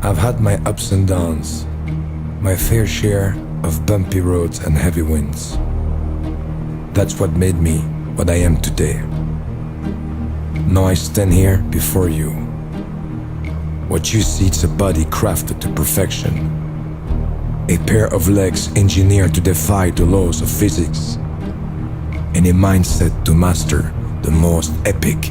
I've had my ups and downs, my fair share of bumpy roads and heavy winds. That's what made me what I am today. Now I stand here before you. What you see is a body crafted to perfection, a pair of legs engineered to defy the laws of physics, and a mindset to master the most epic